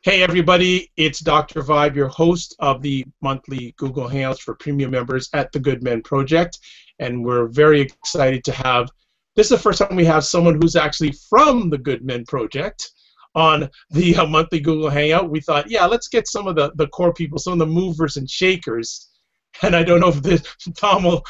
Hey everybody, it's Dr. Vibe, your host of the monthly Google Hangouts for premium members at the Good Men Project, and we're very excited to have, this is the first time we have someone who's actually from the Good Men Project on the monthly Google Hangout. We thought, yeah, let's get some of the core people, some of the movers and shakers, and I don't know if Tom will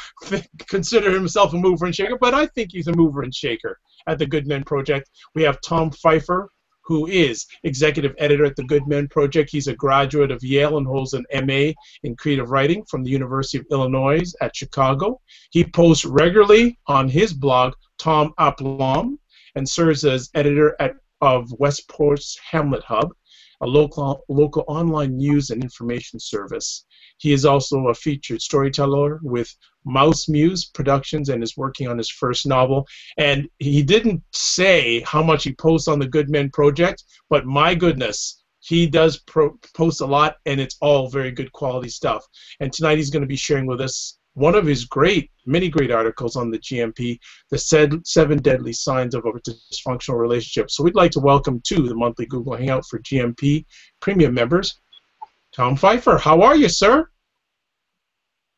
consider himself a mover and shaker, but I think he's a mover and shaker at the Good Men Project. We have Tom Fiffer, who is executive editor at the Good Men Project. He's a graduate of Yale and holds an MA in creative writing from the University of Illinois at Chicago. He posts regularly on his blog, Tom Aplom, and serves as editor of Westport's Hamlet Hub, a local online news and information service. He is also a featured storyteller with Mouse Muse Productions and is working on his first novel. And he didn't say how much he posts on the Good Men Project, but my goodness, he does post a lot, and it's all very good quality stuff. And tonight he's going to be sharing with us one of his many great articles on the GMP, the 7 Deadly Signs of a Dysfunctional Relationship. So we'd like to welcome to the monthly Google Hangout for GMP premium members, Tom Fiffer. How are you, sir?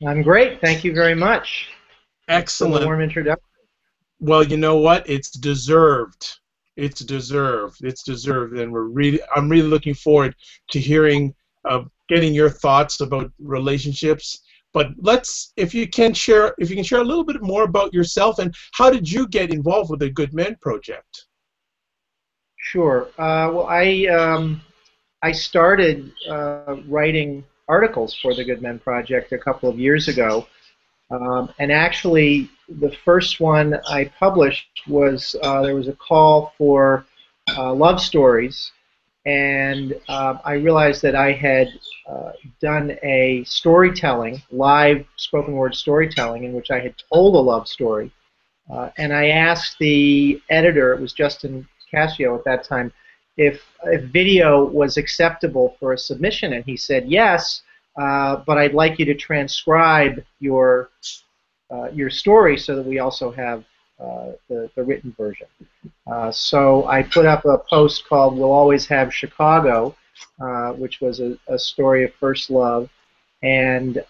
I'm great. Thank you very much. Excellent. A warm introduction. Well, you know what? It's deserved. It's deserved. It's deserved, and I'm really looking forward to hearing, getting your thoughts about relationships. But if you can share a little bit more about yourself and how did you get involved with the Good Men Project? Sure. Well, I started writing articles for the Good Men Project a couple of years ago, and actually the first one I published was there was a call for love stories, and I realized that I had done a storytelling, live spoken word storytelling, in which I had told a love story, and I asked the editor, it was Justin Cascio at that time, if video was acceptable for a submission, and he said yes, but I'd like you to transcribe your story so that we also have the written version. So I put up a post called "We'll Always Have Chicago," which was a story of first love, and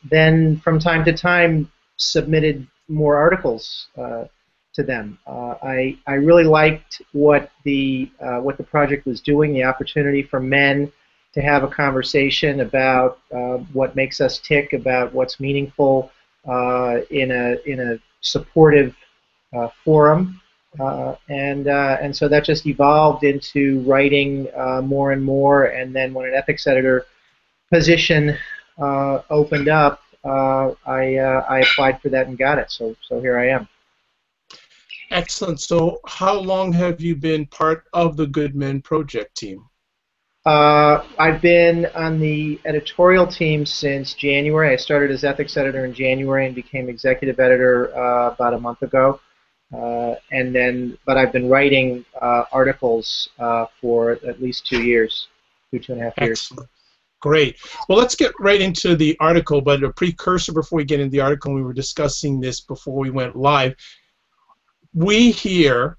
then from time to time submitted more articles to them. I really liked what the project was doing, the opportunity for men to have a conversation about what makes us tick, about what's meaningful in a supportive forum, and so that just evolved into writing more and more. And then when an ethics editor position opened up, I applied for that and got it. So here I am. Excellent. So how long have you been part of the Good Men Project team? I've been on the editorial team since January. I started as ethics editor in January and became executive editor about a month ago. But I've been writing articles for at least 2 years, 2.5 years. Excellent. Great. Well, let's get right into the article, but a precursor before we get into the article, and we were discussing this before we went live. We hear,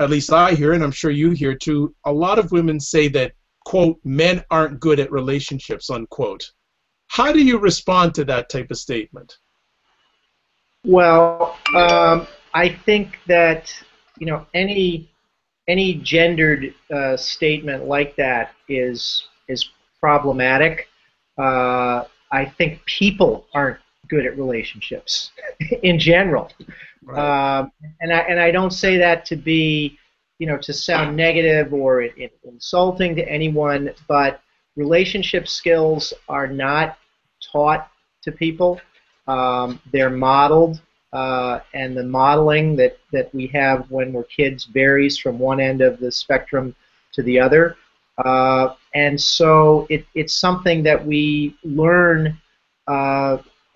at least I hear, and I'm sure you hear too, a lot of women say that, quote, men aren't good at relationships, unquote. How do you respond to that type of statement? Well, I think that, you know, any gendered statement like that is problematic. I think people aren't good at relationships in general. Right. And I don't say that to be, you know, to sound negative or insulting to anyone, but relationship skills are not taught to people. They're modeled, and the modeling that we have when we're kids varies from one end of the spectrum to the other. And so it's something that we learn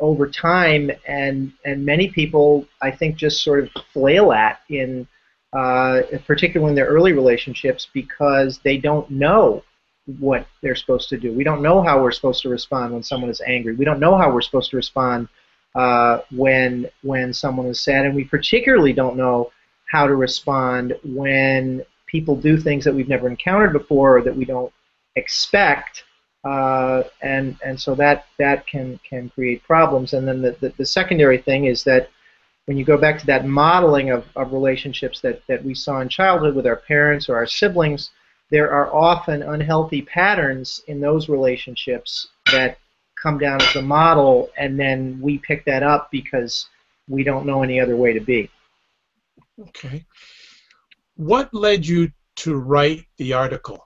over time, and many people, I think, just sort of flail at particularly in their early relationships, because they don't know what they're supposed to do. We don't know how we're supposed to respond when someone is angry. We don't know how we're supposed to respond when someone is sad, and we particularly don't know how to respond when people do things that we've never encountered before, or that we don't expect, and so that can create problems. And then the secondary thing is that when you go back to that modeling of relationships that we saw in childhood with our parents or our siblings, there are often unhealthy patterns in those relationships that come down as a model, and then we pick that up because we don't know any other way to be. Okay. What led you to write the article?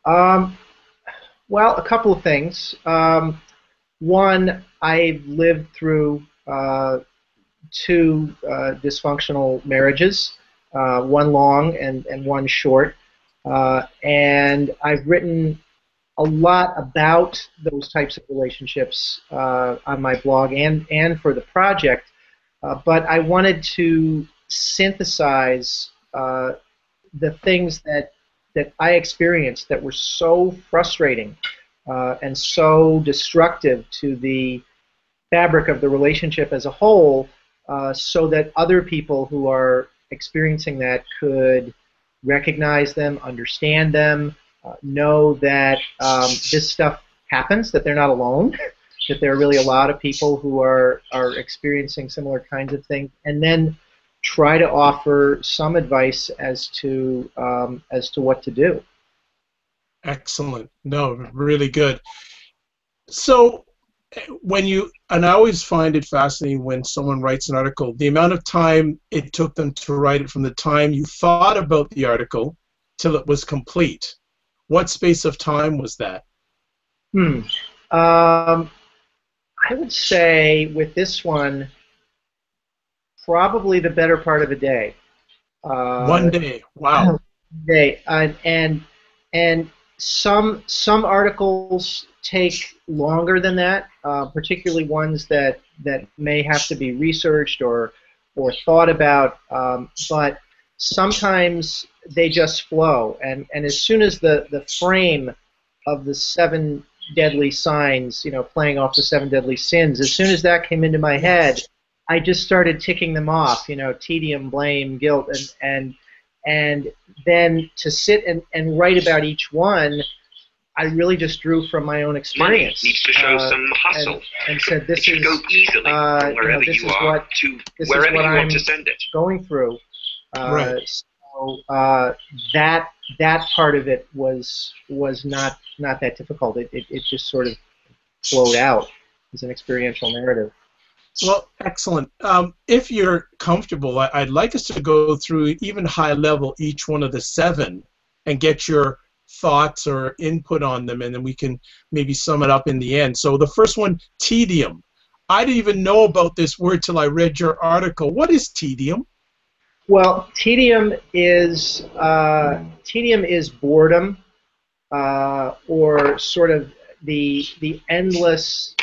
Well, a couple of things. One, I've lived through two dysfunctional marriages, one long and one short, and I've written a lot about those types of relationships on my blog and for the project, but I wanted to synthesize the things that I experienced that were so frustrating and so destructive to the fabric of the relationship as a whole, so that other people who are experiencing that could recognize them, understand them, know that this stuff happens, that they're not alone, that there are really a lot of people who are experiencing similar kinds of things, and then try to offer some advice as to what to do. Excellent. No, really good. So when you, and I always find it fascinating when someone writes an article, the amount of time it took them to write it from the time you thought about the article till it was complete. What space of time was that? I would say with this one, probably the better part of a day. One day. Wow. Day, and some articles take longer than that, particularly ones that may have to be researched or thought about. But sometimes they just flow, and as soon as the frame of the 7 deadly signs, playing off the 7 deadly sins, as soon as that came into my head, I just started ticking them off. Tedium, blame, guilt, and then to sit and write about each one, I really just drew from my own experience. Money needs to show some hustle. And said, this it should go easily from wherever you are to wherever you want to send it. Going through. Right. So that part of it was not that difficult. It just sort of flowed out as an experiential narrative. Well, excellent. If you're comfortable, I'd like us to go through even high level each one of the 7 and get your thoughts or input on them, and then we can maybe sum it up in the end. So the first one, tedium. I didn't even know about this word till I read your article. What is tedium? Well, tedium is boredom, or sort of the endless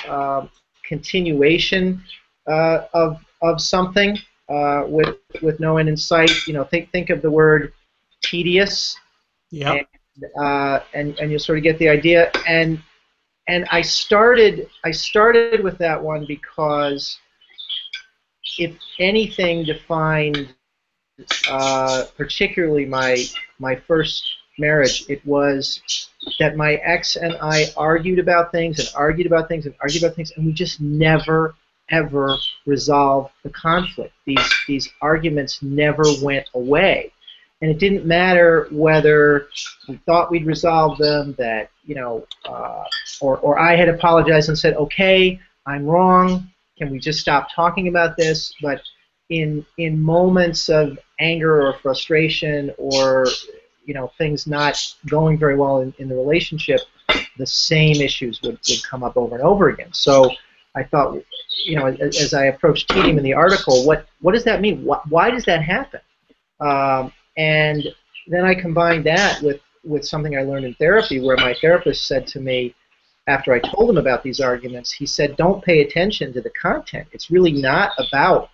continuation of something with no end in sight. Think of the word tedious. Yeah. And you'll sort of get the idea. And I started with that one because, if anything defined particularly my first marriage, it was that my ex and I argued about things and argued about things and argued about things, and we just never ever resolved the conflict. These arguments never went away. And it didn't matter whether we thought we'd resolved them, that, or I had apologized and said, okay, I'm wrong, can we just stop talking about this? But in moments of anger or frustration, or things not going very well in the relationship, the same issues would come up over and over again. So I thought, as I approached tedium in the article, what does that mean? Why does that happen? And then I combined that with something I learned in therapy, where my therapist said to me, after I told him about these arguments, he said, don't pay attention to the content. It's really not about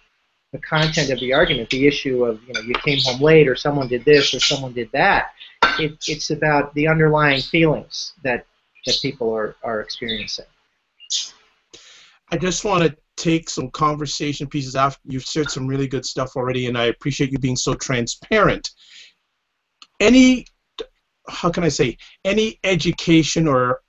the content of the argument, the issue of, you came home late, or someone did this, or someone did that. It's about the underlying feelings that people are experiencing. I just want to take some conversation pieces after you've shared some really good stuff already, and I appreciate you being so transparent. Any how can I say, any education or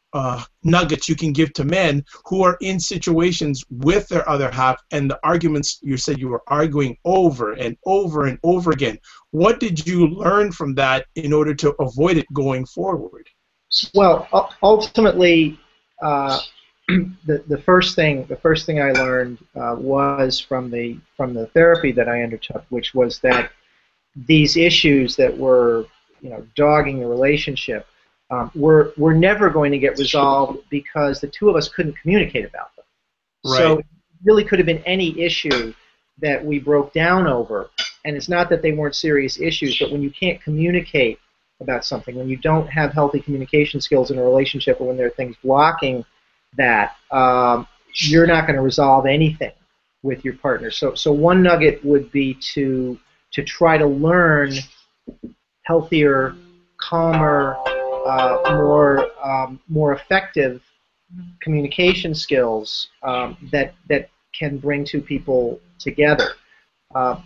nuggets you can give to men who are in situations with their other half, and the arguments you said you were arguing over and over and over again. What did you learn from that in order to avoid it going forward? Well, ultimately, the first thing I learned was from the therapy that I undertook, which was that these issues that were dogging the relationship were never going to get resolved because the two of us couldn't communicate about them. Right. So it really could have been any issue that we broke down over, and it's not that they weren't serious issues, but when you can't communicate about something, when you don't have healthy communication skills in a relationship, or when there are things blocking that, you're not going to resolve anything with your partner. So one nugget would be to try to learn healthier, calmer, more effective communication skills that can bring two people together.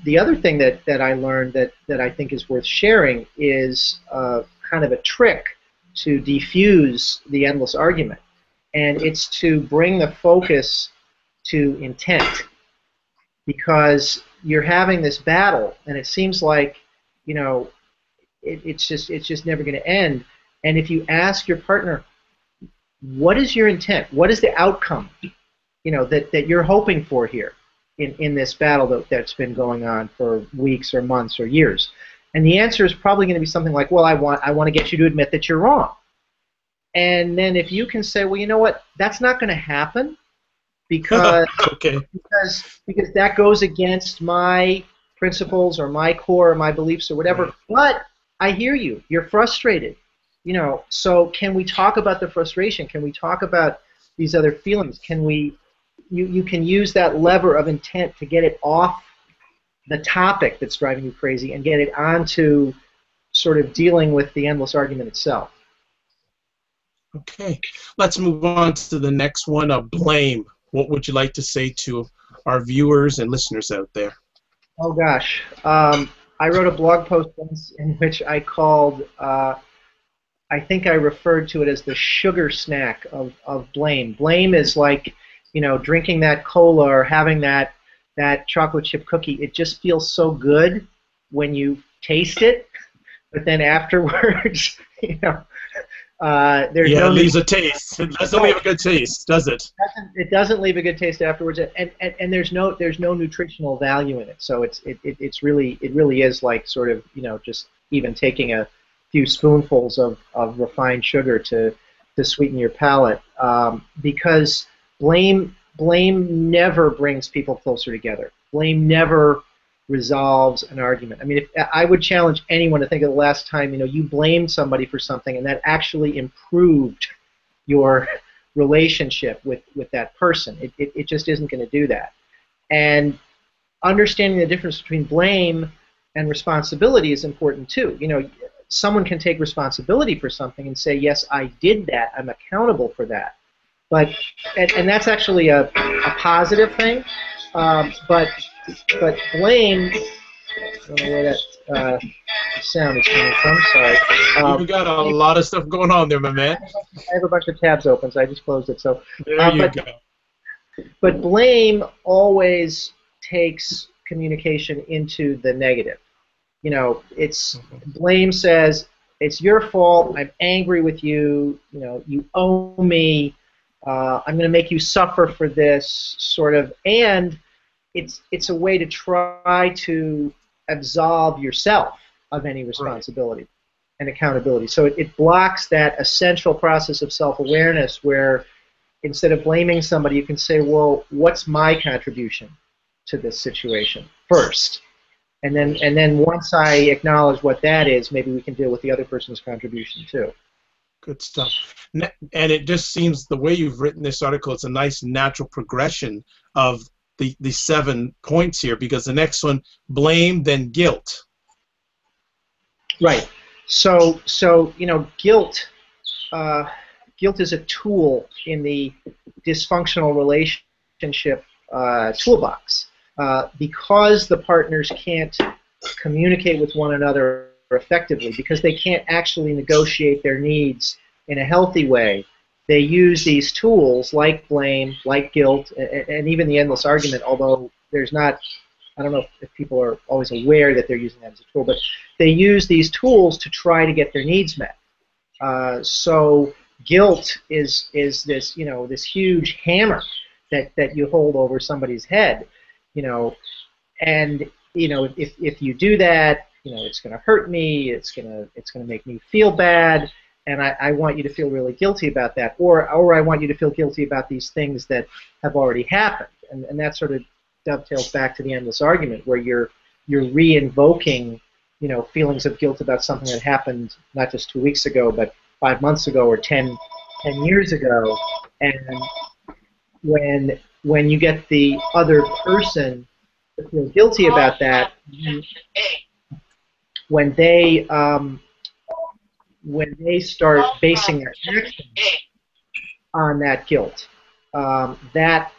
The other thing that I learned that I think is worth sharing is kind of a trick to defuse the endless argument, and it's to bring the focus to intent, because you're having this battle, and it seems like it's just never going to end. And if you ask your partner, what is your intent? What is the outcome, that you're hoping for here in this battle that's been going on for weeks or months or years? And the answer is probably going to be something like, well, I want to get you to admit that you're wrong. And then if you can say, well, you know what, that's not going to happen because okay. because that goes against my principles or my core or my beliefs or whatever. Right. But I hear you. You're frustrated. So can we talk about the frustration? Can we talk about these other feelings? Can we? You can use that lever of intent to get it off the topic that's driving you crazy and get it onto sort of dealing with the endless argument itself. Okay, let's move on to the next one, blame. What would you like to say to our viewers and listeners out there? Oh gosh, I wrote a blog post once in which I called, I think I referred to it as the sugar snack of blame. Blame is like, drinking that cola or having that chocolate chip cookie. It just feels so good when you taste it, but then afterwards, there's no. It leaves a taste. It doesn't leave a good taste, does it? It doesn't leave a good taste afterwards, and there's no nutritional value in it. So it really is like sort of just even taking a few spoonfuls of refined sugar to sweeten your palate, because blame never brings people closer together. Blame never resolves an argument. I mean, I would challenge anyone to think of the last time you blamed somebody for something and that actually improved your relationship with that person. It just isn't going to do that. And understanding the difference between blame and responsibility is important too. Someone can take responsibility for something and say, yes, I did that. I'm accountable for that. But and that's actually a positive thing. But blame, I don't know where that sound is coming from, sorry. You've got a lot of stuff going on there, my man. I have a bunch of tabs open, so I just closed it. So, there you go. But blame always takes communication into the negative. Blame says, it's your fault, I'm angry with you, you owe me, I'm going to make you suffer for this, sort of, and it's a way to try to absolve yourself of any responsibility and accountability. So it blocks that essential process of self-awareness where instead of blaming somebody, you can say, well, what's my contribution to this situation first? And then once I acknowledge what that is, maybe we can deal with the other person's contribution too. Good stuff. And it just seems the way you've written this article, it's a nice natural progression of the 7 points here, because the next one, blame, then guilt. Right. So guilt is a tool in the dysfunctional relationship toolbox. Because the partners can't communicate with one another effectively because they can't actually negotiate their needs in a healthy way. They use these tools like blame, like guilt, and even the endless argument, although there's not, I don't know if people are always aware that they're using that as a tool, but they use these tools to try to get their needs met. So guilt is this, you know, this huge hammer that you hold over somebody's head, you know, and you know, if you do that, you know, it's going to hurt me, it's going to make me feel bad, and I want you to feel really guilty about that, or I want you to feel guilty about these things that have already happened, and that sort of dovetails back to the endless argument where you're re-invoking, you know, feelings of guilt about something that happened not just 2 weeks ago, but 5 months ago or 10 years ago, and when you get the other person to feel guilty about that, when they start basing their action on that guilt, that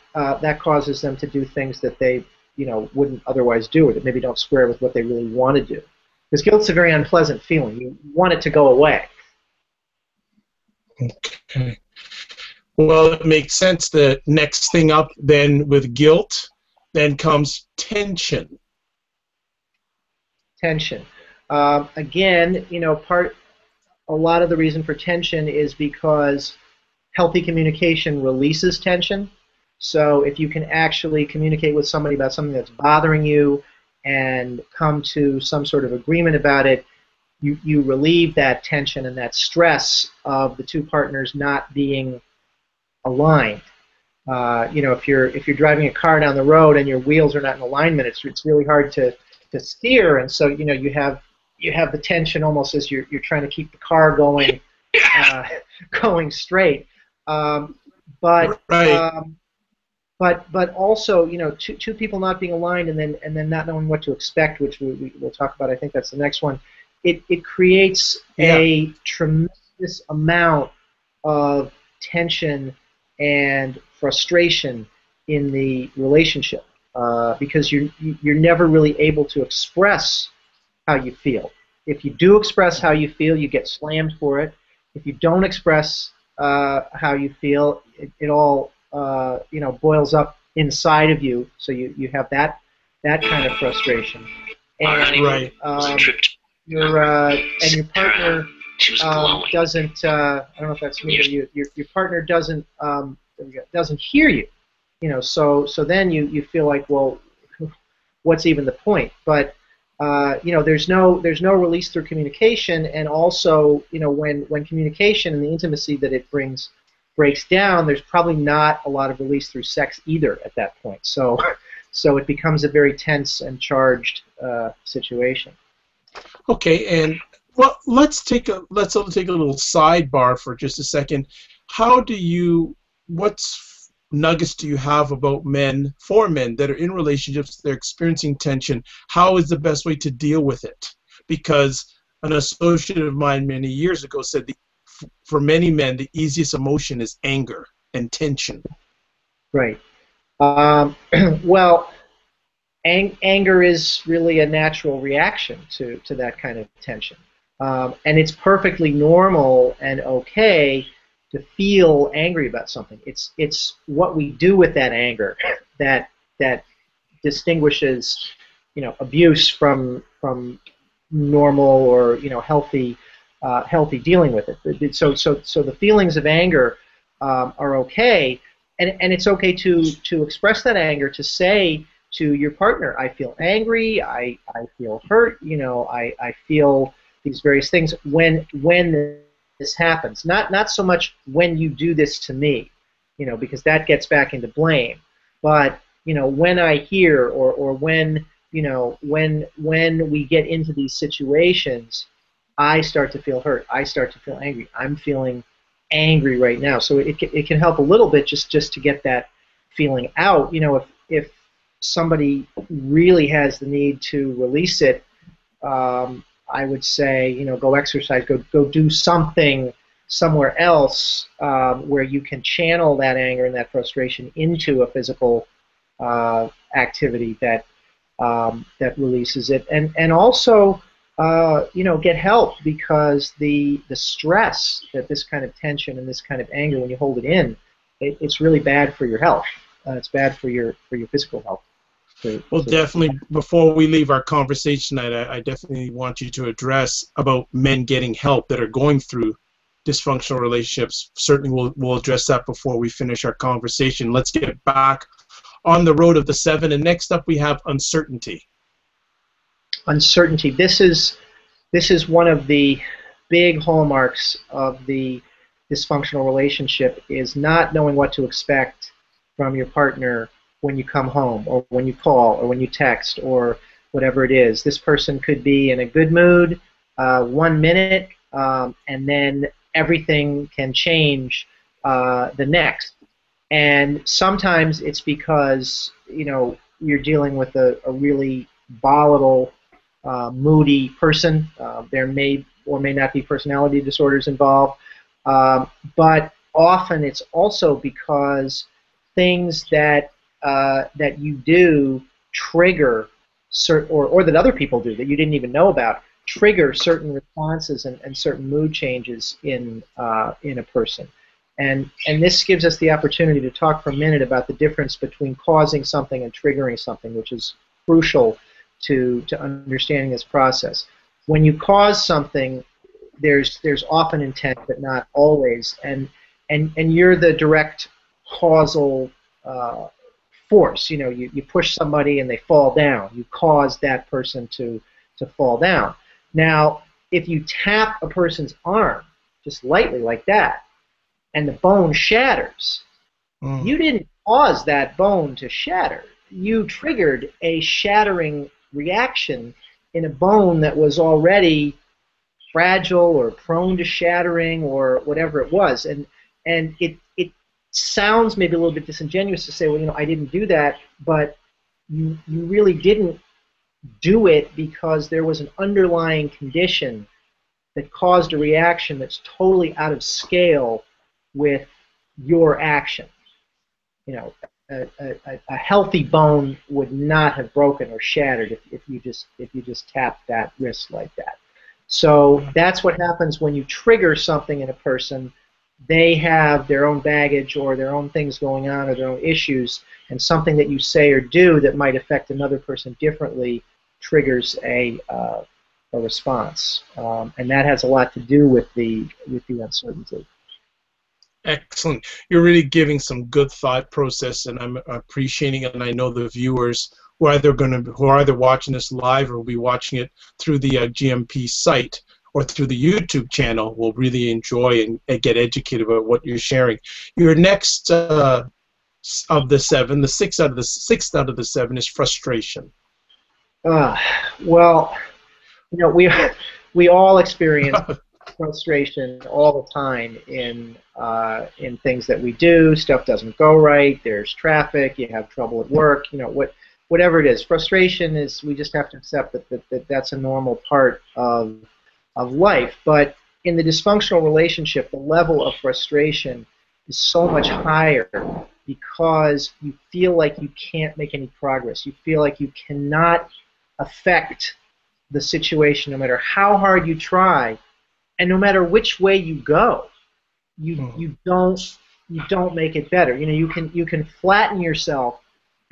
causes them to do things that they, you know, wouldn't otherwise do, or that maybe don't square with what they really want to do. Because guilt's a very unpleasant feeling. You want it to go away. Okay. Well, it makes sense. The next thing up then with guilt, then comes tension. Tension. Again, you know, a lot of the reason for tension is because healthy communication releases tension. So if you can actually communicate with somebody about something that's bothering you and come to some sort of agreement about it, you relieve that tension and that stress of the two partners not being aligned. You know, if you're driving a car down the road and your wheels are not in alignment, it's really hard to steer, and so you know you have the tension almost as you're trying to keep the car going going straight. But also, you know, two people not being aligned and then not knowing what to expect, which we'll talk about. I think that's the next one. It creates a tremendous amount of tension and frustration in the relationship because you're never really able to express how you feel. If you do express how you feel, you get slammed for it. If you don't express how you feel, it all you know, boils up inside of you. So you have that kind of frustration. And your partner doesn't. I don't know if that's me or you. Your partner doesn't hear you. You know, so then you feel like, well, what's even the point? But you know, there's no release through communication, and also, you know, when communication and the intimacy that it brings breaks down, there's probably not a lot of release through sex either at that point. So it becomes a very tense and charged situation. Okay, and well, let's take a little sidebar for just a second. What's nuggets do you have about for men that are in relationships, they're experiencing tension? How is the best way to deal with it? Because an associate of mine many years ago said for many men, the easiest emotion is anger and tension. Right. Well, anger is really a natural reaction to that kind of tension. And it's perfectly normal and okay to feel angry about something. It's what we do with that anger that distinguishes, you know, abuse from normal or, you know, healthy dealing with it. So the feelings of anger are okay, and it's okay to express that anger, to say to your partner, I feel angry, I feel hurt, you know, I feel these various things when this happens. Not so much when you do this to me, you know, because that gets back into blame, but, you know, when I hear or when, you know, when we get into these situations, I start to feel hurt, I start to feel angry, I'm feeling angry right now. So it can help a little bit just to get that feeling out. You know, if somebody really has the need to release it, I would say, you know, go exercise, go do something somewhere else where you can channel that anger and that frustration into a physical activity that releases it, and also, get help, because the stress that this kind of tension and this kind of anger, when you hold it in, it's really bad for your health. It's bad for your physical health. Well, definitely, before we leave our conversation, I definitely want you to address about men getting help that are going through dysfunctional relationships. Certainly we'll address that before we finish our conversation. Let's get back on the road of the 7, and next up we have uncertainty. Uncertainty. This is one of the big hallmarks of the dysfunctional relationship, is not knowing what to expect from your partner when you come home, or when you call, or when you text, or whatever it is. This person could be in a good mood 1 minute, and then everything can change the next. And sometimes it's because you're dealing with a really volatile, moody person. There may or may not be personality disorders involved, but often it's also because things that you do trigger or that other people do that you didn't even know about, trigger certain responses and certain mood changes in a person. And this gives us the opportunity to talk for a minute about the difference between causing something and triggering something, which is crucial to understanding this process. When you cause something, there's often intent, but not always, and you're the direct causal force. You push somebody and they fall down. You cause that person to fall down. Now, if you tap a person's arm just lightly like that, and the bone shatters, you didn't cause that bone to shatter. You triggered a shattering reaction in a bone that was already fragile or prone to shattering or whatever it was. And it sounds maybe a little bit disingenuous to say, well, I didn't do that, but you really didn't do it because there was an underlying condition that caused a reaction that's totally out of scale with your action. A healthy bone would not have broken or shattered if you just tapped that wrist like that. So that's what happens when you trigger something in a person. They have their own baggage or their own things going on or their own issues, and something that you say or do that might affect another person differently triggers a response, and that has a lot to do with the uncertainty. Excellent. You're really giving some good thought process, and I'm appreciating it. And I know the viewers who are either watching this live or will be watching it through the GMP site or through the YouTube channel will really enjoy and get educated about what you're sharing. Your next of the 7, the sixth out of the 7 is frustration. Well, we all experience frustration all the time in things that we do. Stuff doesn't go right. There's traffic. You have trouble at work. Whatever it is. Frustration is. We just have to accept that that's a normal part of life. But in the dysfunctional relationship, the level of frustration is so much higher because you feel like you can't make any progress. You feel like you cannot affect the situation, no matter how hard you try. And no matter which way you go, you don't make it better. You can flatten yourself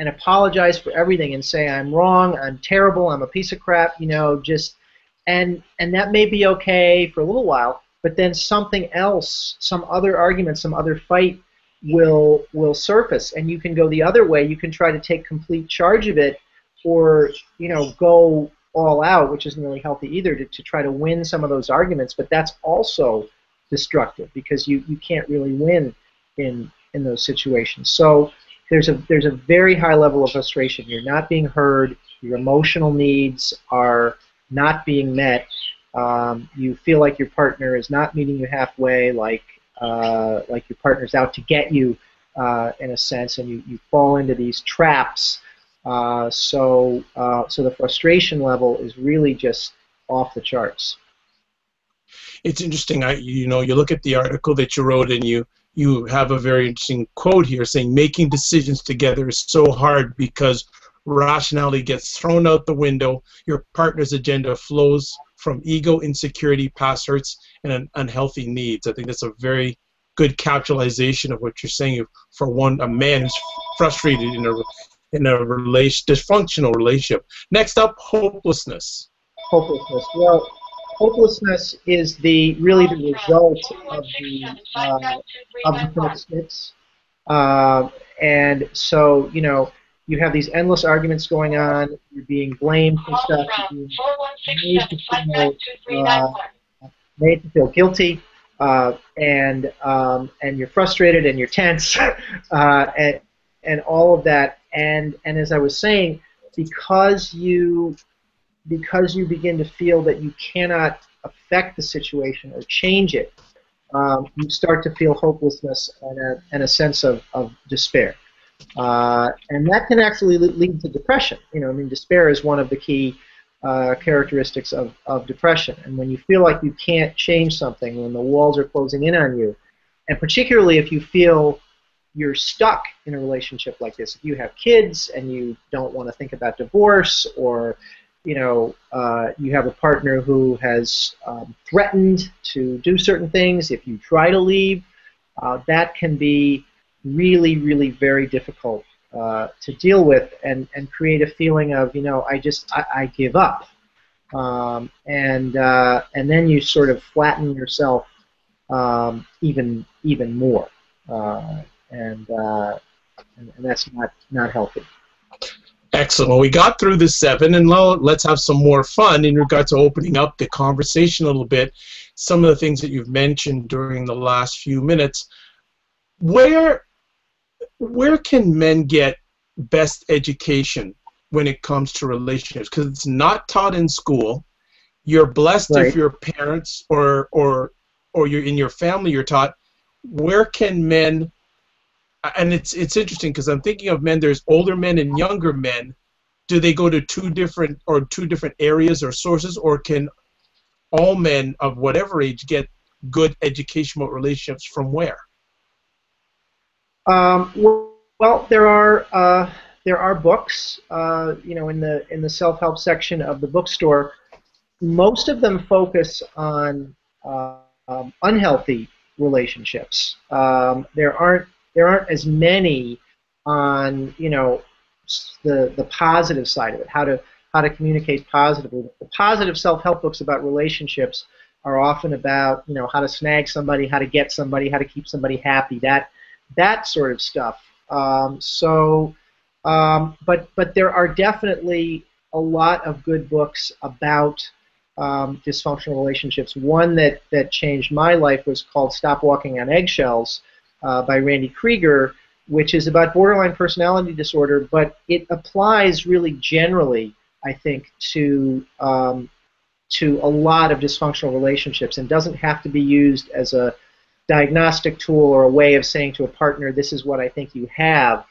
and apologize for everything and say, I'm wrong, I'm terrible, I'm a piece of crap, and that may be okay for a little while, but then something else, some other argument, some other fight will surface, and you can go the other way. You can try to take complete charge of it, or go all out, which isn't really healthy either, to try to win some of those arguments, but that's also destructive because you can't really win in those situations. So there's a very high level of frustration. You're not being heard. Your emotional needs are not being met. You feel like your partner is not meeting you halfway, like your partner's out to get you in a sense, and you fall into these traps. So the frustration level is really just off the charts. It's interesting. You look at the article that you wrote, and you have a very interesting quote here saying, making decisions together is so hard because rationality gets thrown out the window. Your partner's agenda flows from ego, insecurity, past hurts, and unhealthy needs. I think that's a very good capitalization of what you're saying for a man who's frustrated in a dysfunctional relationship. Next up, hopelessness. Hopelessness. Well, hopelessness is really the result of the first six. And so, you have these endless arguments going on. You're being blamed for stuff. You're being made to feel guilty, and you're frustrated and you're tense, and all of that. And as I was saying, because you begin to feel that you cannot affect the situation or change it, you start to feel hopelessness and a sense of despair. And that can actually lead to depression. Despair is one of the key characteristics of depression. And when you feel like you can't change something, when the walls are closing in on you, and particularly if you feel you're stuck in a relationship like this, if you have kids and you don't want to think about divorce, or you have a partner who has threatened to do certain things if you try to leave, that can be really, really very difficult to deal with, and create a feeling of, I give up, and then you sort of flatten yourself even more, and that's not healthy. Excellent. Well, we got through the 7, and now let's have some more fun in regards to opening up the conversation a little bit. Some of the things that you've mentioned during the last few minutes. Where can men get best education when it comes to relationships? Because it's not taught in school. You're blessed if your parents or you're in your family you're taught. Where can men? And it's interesting because I'm thinking of men. There's older men and younger men. Do they go to two different areas or sources, or can all men of whatever age get good education about relationships from where? Well, there are books. In the self-help section of the bookstore, most of them focus on unhealthy relationships. There aren't as many on the positive side of it, how to communicate positively. The positive self-help books about relationships are often about how to snag somebody, how to get somebody, how to keep somebody happy, that sort of stuff. But there are definitely a lot of good books about dysfunctional relationships. One that changed my life was called Stop Walking on Eggshells, by Randy Krieger, which is about borderline personality disorder, but it applies really generally, I think, to a lot of dysfunctional relationships, and doesn't have to be used as a diagnostic tool or a way of saying to a partner, this is what I think you have,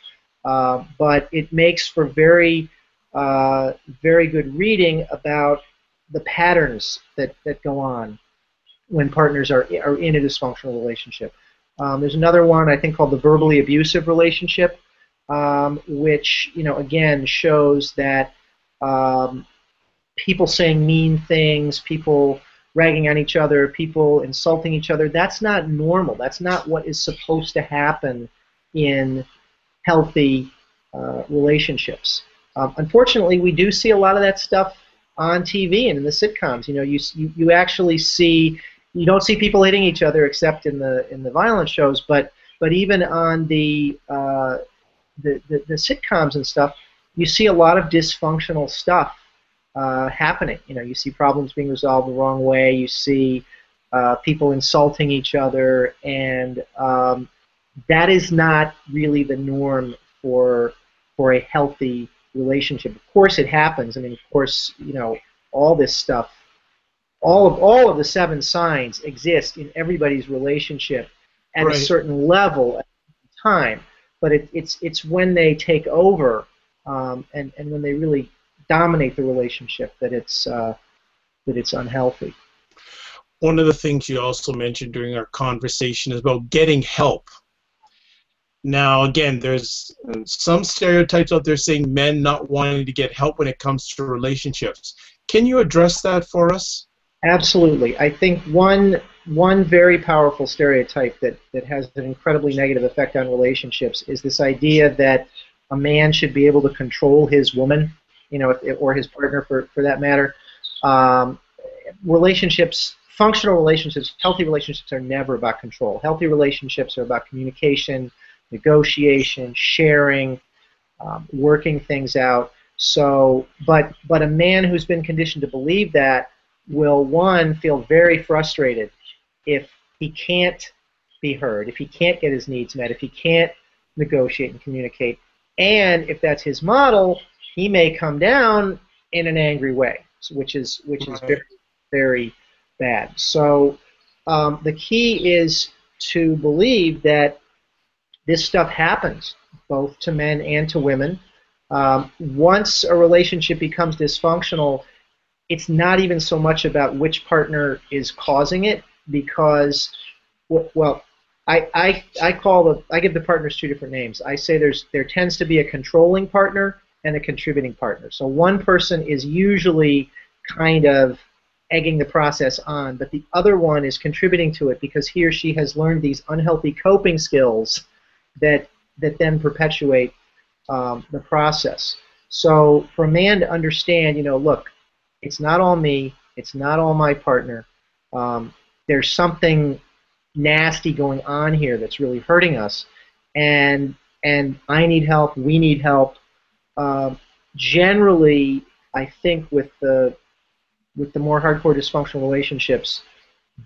but it makes for very good reading about the patterns that go on when partners are in a dysfunctional relationship. There's another one I think called The Verbally Abusive Relationship, which again shows that people saying mean things, people ragging on each other, people insulting each other, that's not normal. That's not what is supposed to happen in healthy relationships. Unfortunately, we do see a lot of that stuff on TV and in the sitcoms. You actually see. You don't see people hitting each other except in the violent shows, but even on the sitcoms and stuff, you see a lot of dysfunctional stuff happening. You see problems being resolved the wrong way. You see people insulting each other, and that is not really the norm for a healthy relationship. Of course, it happens. I mean, of course, all this stuff. All of the 7 signs exist in everybody's relationship at a certain level at the time, but it's when they take over and when they really dominate the relationship that it's unhealthy. One of the things you also mentioned during our conversation is about getting help. Now, again, there's some stereotypes out there saying men not wanting to get help when it comes to relationships. Can you address that for us? Absolutely. I think one very powerful stereotype that has an incredibly negative effect on relationships is this idea that a man should be able to control his woman, or his partner for that matter. Relationships, functional relationships, healthy relationships are never about control. Healthy relationships are about communication, negotiation, sharing, working things out. So, but a man who's been conditioned to believe that will, one, feel very frustrated if he can't be heard, if he can't get his needs met, if he can't negotiate and communicate. And if that's his model, he may come down in an angry way, which is very, very bad. So the key is to believe that this stuff happens both to men and to women. Once a relationship becomes dysfunctional, it's not even so much about which partner is causing it, because, well, I give the partners two different names. I say there tends to be a controlling partner and a contributing partner. So one person is usually kind of egging the process on, but the other one is contributing to it because he or she has learned these unhealthy coping skills that then perpetuate the process. So for a man to understand, look, it's not all me, it's not all my partner. There's something nasty going on here that's really hurting us, and I need help. We need help. Generally, I think with the more hardcore dysfunctional relationships,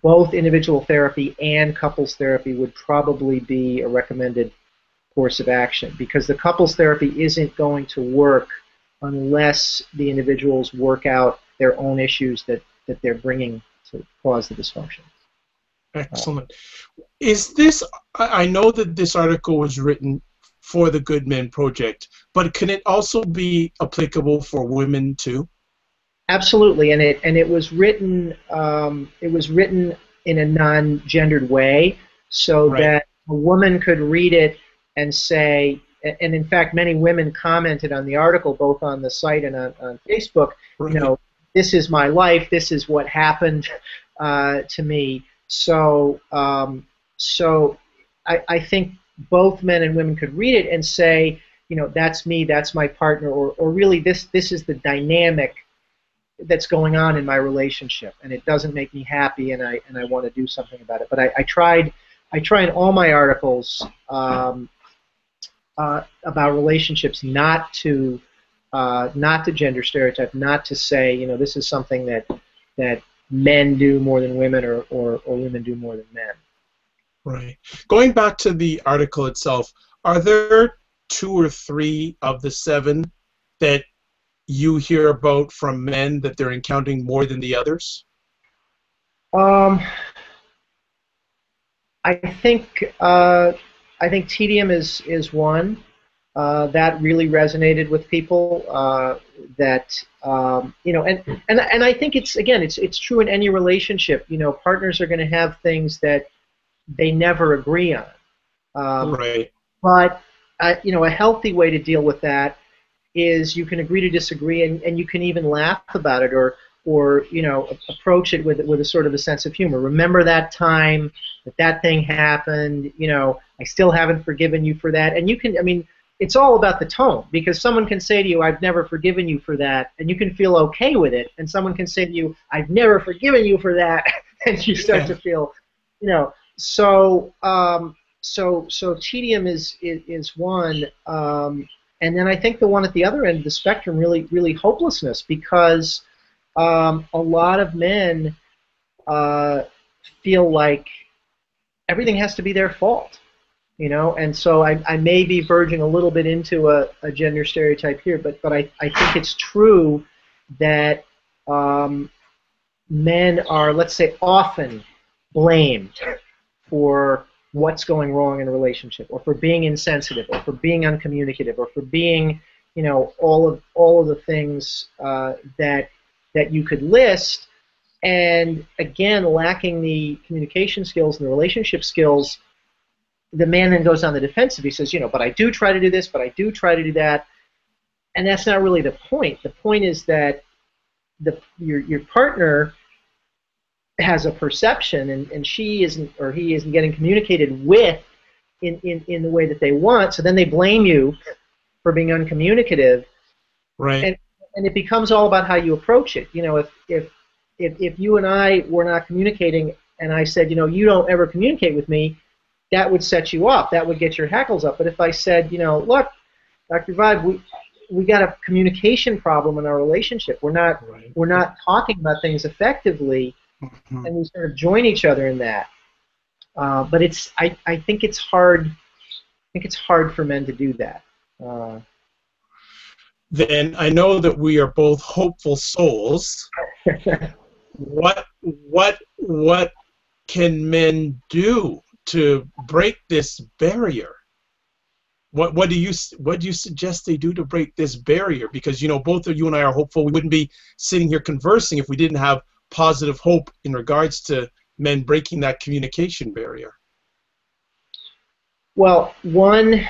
both individual therapy and couples therapy would probably be a recommended course of action, because the couples therapy isn't going to work unless the individuals work out their own issues that they're bringing to cause the dysfunction. Excellent. Is this, I know that this article was written for the Good Men Project, but can it also be applicable for women too? Absolutely, and it was written in a non-gendered way, so that a woman could read it and say, and in fact many women commented on the article both on the site and on Facebook, this is my life, this is what happened to me. So I think both men and women could read it and say, that's me, that's my partner, or really this is the dynamic that's going on in my relationship, and it doesn't make me happy, and I want to do something about it. But I try in all my articles about relationships not to gender stereotype, not to say this is something that men do more than women, or women do more than men. Right. Going back to the article itself, are there 2 or 3 of the 7 that you hear about from men that they're encountering more than the others? I think tedium is one that really resonated with people. And I think it's true in any relationship. Partners are going to have things that they never agree on. Right. But a healthy way to deal with that is you can agree to disagree, and you can even laugh about it, or approach it with a sort of a sense of humor. Remember that time that thing happened, I still haven't forgiven you for that. And you can, it's all about the tone, because someone can say to you, I've never forgiven you for that, and you can feel okay with it, and someone can say to you, I've never forgiven you for that, and you start to feel, so tedium is one. And then I think the one at the other end of the spectrum, really hopelessness, because a lot of men feel like everything has to be their fault, and so I may be verging a little bit into a gender stereotype here, but I think it's true that men are, let's say, often blamed for what's going wrong in a relationship, or for being insensitive, or for being uncommunicative, or for being, all of the things that you could list, and again, lacking the communication skills and the relationship skills. the man then goes on the defensive. He says, but I do try to do this, but I do try to do that. And that's not really the point. The point is that your partner has a perception, and she isn't, or he isn't getting communicated with in the way that they want. So then they blame you for being uncommunicative. Right. And it becomes all about how you approach it. If you and I were not communicating, and I said, you don't ever communicate with me, that would set you off. That would get your hackles up. But if I said, look, Dr. Vibe, we got a communication problem in our relationship. We're not talking about things effectively, and we sort of join each other in that. But I think it's hard. I think it's hard for men to do that. Then I know that we are both hopeful souls. What can men do to break this barrier? What do you suggest they do to break this barrier? Because both of you and I are hopeful. We wouldn't be sitting here conversing if we didn't have positive hope in regards to men breaking that communication barrier. Well, one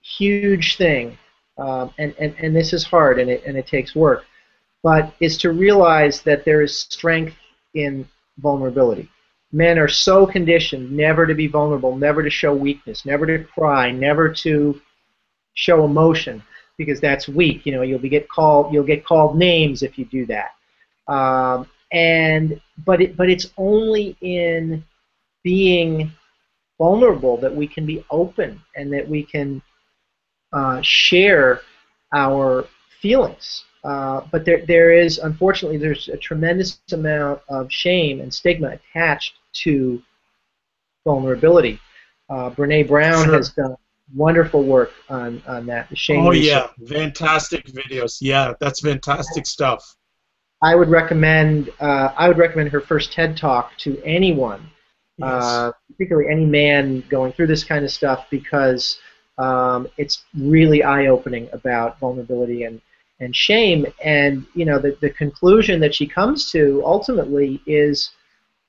huge thing, and this is hard and it takes work, but is to realize that there is strength in vulnerability. Men are so conditioned never to be vulnerable, never to show weakness, never to cry, never to show emotion, because that's weak. You'll get called names if you do that. But it's only in being vulnerable that we can be open and that we can share our feelings. But unfortunately, there's a tremendous amount of shame and stigma attached to vulnerability. Brene Brown has done wonderful work on that. The shame. Oh yeah, fantastic videos. Yeah, that's fantastic stuff. I would recommend her first TED Talk to anyone, Yes. particularly any man going through this kind of stuff, because it's really eye-opening about vulnerability and shame. And the conclusion that she comes to ultimately is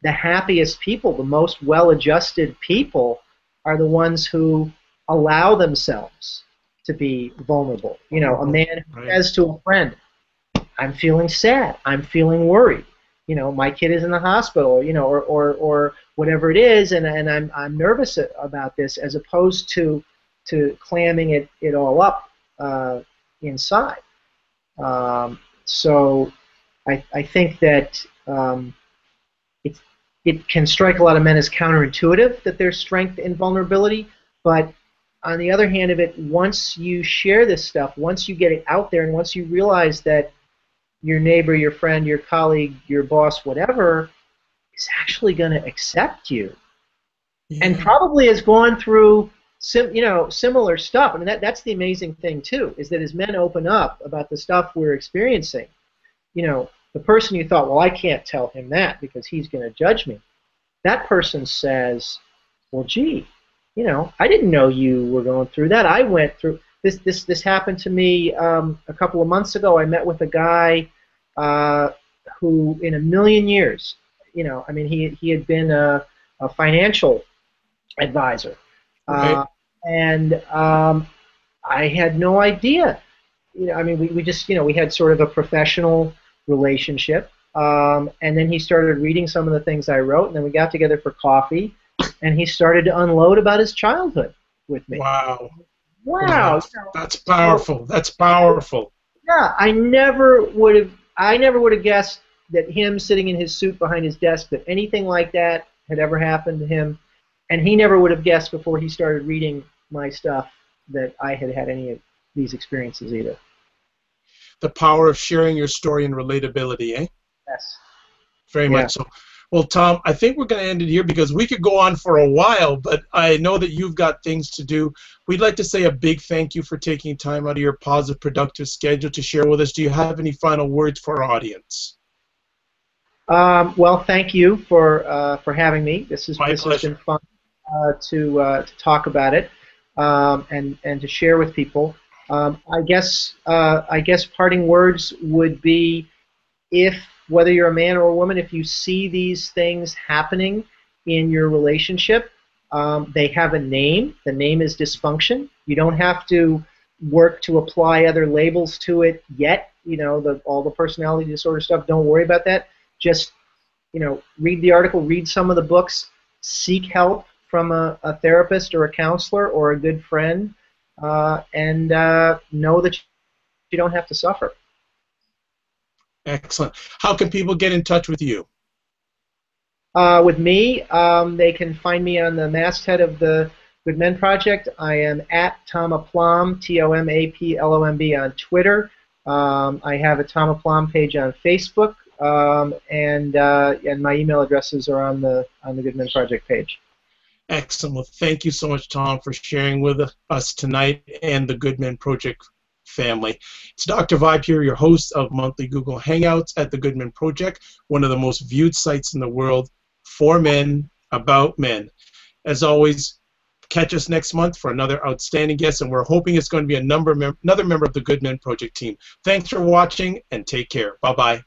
the happiest people, the most well-adjusted people, are the ones who allow themselves to be vulnerable. A man who says to a friend, "I'm feeling sad, I'm feeling worried, my kid is in the hospital, or whatever it is, and I'm nervous about this," as opposed to clamming it all up inside. So I think that it can strike a lot of men as counterintuitive that there's strength in vulnerability, but on the other hand of it, once you share this stuff, once you get it out there, and once you realize that your neighbor, your friend, your colleague, your boss, whatever, is actually going to accept you, and probably has gone through similar stuff. I mean, that's the amazing thing too, is that as men open up about the stuff we're experiencing, the person you thought, well, I can't tell him that because he's going to judge me, that person says, well, gee, I didn't know you were going through that. I went through this happened to me a couple of months ago. I met with a guy who, in a million years, he had been a financial advisor. Right. And I had no idea. We just, we had sort of a professional relationship. And then he started reading some of the things I wrote, and then we got together for coffee, and he started to unload about his childhood with me. Wow. Wow. That's powerful. That's powerful. Yeah, I never would have guessed that him sitting in his suit behind his desk, that anything like that had ever happened to him. And he never would have guessed before he started reading my stuff that I had had any of these experiences either. The power of sharing your story and relatability, eh? Yes. Very much so. Well, Tom, I think we're going to end it here because we could go on for a while, but I know that you've got things to do. We'd like to say a big thank you for taking time out of your positive, productive schedule to share with us. Do you have any final words for our audience? Well, thank you for having me. This has been fun to talk about it and to share with people. I guess parting words would be, whether you're a man or a woman, if you see these things happening in your relationship, They have a name. The name is Dysfunction. You don't have to work to apply other labels to it yet. You know, all the personality disorder stuff, don't worry about that. Just, you know, read the article, read some of the books, seek help from a therapist or a counselor or a good friend, and know that you don't have to suffer. Excellent. How can people get in touch with you? With me, they can find me on the masthead of the Good Men Project. I am at Tom Aplomb, T-O-M-A-P-L-O-M-B on Twitter. I have a Tom Aplomb page on Facebook, and my email addresses are on the Good Men Project page. Excellent. Well, thank you so much, Tom, for sharing with us tonight and the Good Men Project family. It's Dr. Vibe here, your host of monthly Google Hangouts at the Good Men Project, one of the most viewed sites in the world for men, about men. As always, catch us next month for another outstanding guest, and we're hoping it's going to be another member of the Good Men Project team. Thanks for watching, and take care. Bye-bye.